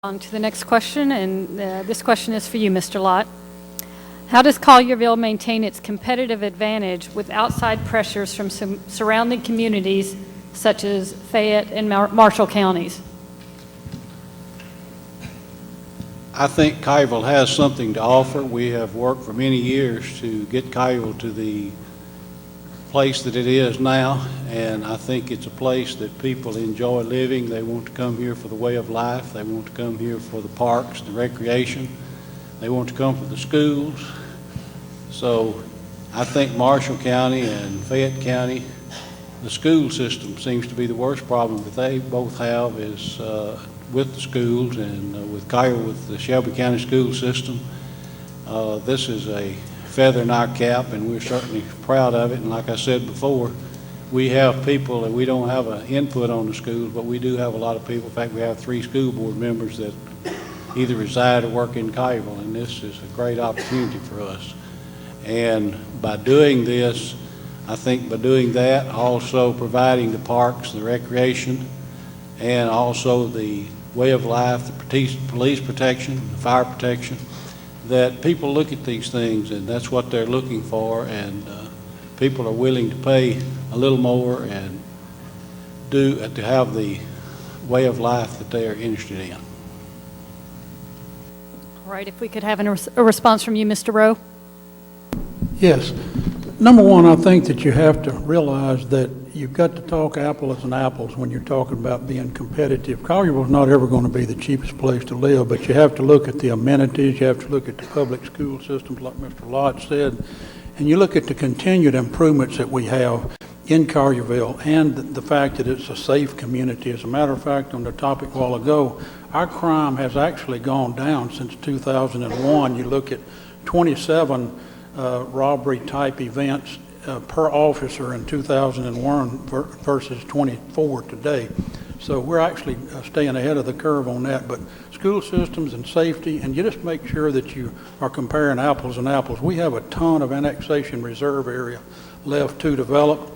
On to the next question, and this question is for you, Mr. Lott. How does Collierville maintain its competitive advantage with outside pressures from some surrounding communities such as Fayette and Marshall Counties? I think Collierville has something to offer. We have worked for many years to get Collierville to the place that it is now, and I think it's a place that people enjoy living. They want to come here for the way of life. They want to come here for the parks, the recreation. They want to come for the schools. So I think Marshall County and Fayette County, the school system seems to be the worst problem that they both have is with the schools, and with Collierville, with the Shelby County school system. This is a feather in our cap, and we're certainly proud of it. And like I said before, we have people that we don't have an input on the schools, but we do have a lot of people. In fact, we have 3 school board members that either reside or work in Collierville, and this is a great opportunity for us. And by doing this, I think by doing that, also providing the parks, the recreation, and also the way of life, the police protection, the fire protection, that people look at these things and that's what they're looking for, and people are willing to pay a little more and to have the way of life that they are interested in. All right, if we could have a response from you, Mr. Rowe. Yes. Number one, I think that you have to realize that you've got to talk apples and apples when you're talking about being competitive. Collierville's not ever going to be the cheapest place to live, but you have to look at the amenities, you have to look at the public school systems, like Mr. Lott said, and you look at the continued improvements that we have in Collierville and the fact that it's a safe community. As a matter of fact, on the topic a while ago, our crime has actually gone down since 2001. You look at 27 robbery type events per officer in 2001 versus 24 today. So we're actually staying ahead of the curve on that. But school systems and safety, and you just make sure that you are comparing apples and apples. We have a ton of annexation reserve area left to develop.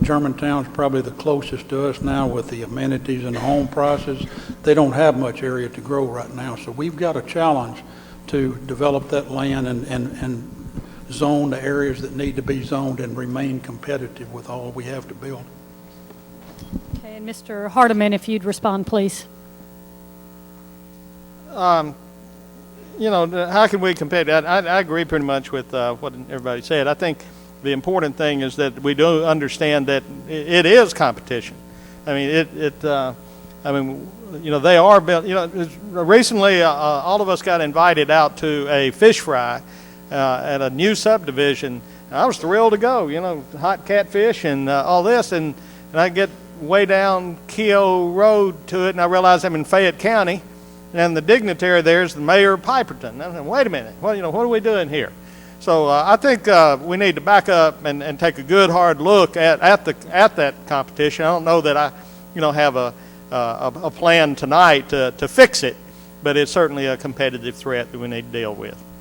Germantown's probably the closest to us now with the amenities and the home prices. They don't have much area to grow right now. So we've got a challenge to develop that land and zone the areas that need to be zoned and remain competitive with all we have to build. Okay, and Mr. Hardiman, if you'd respond, please. You know, how can we compete? I agree pretty much with what everybody said. I think the important thing is that we do understand that it is competition. I mean, I mean, you know, they are built. You know, recently all of us got invited out to a fish fry at a new subdivision. I was thrilled to go. You know, hot catfish and all this, and I get way down Keogh Road to it, and I realize I'm in Fayette County, and the dignitary there is the mayor of Piperton. I said, wait a minute, well, you know, what are we doing here? So I think we need to back up and take a good hard look at that competition. I don't know that I, you know, have a plan tonight to fix it, but it's certainly a competitive threat that we need to deal with.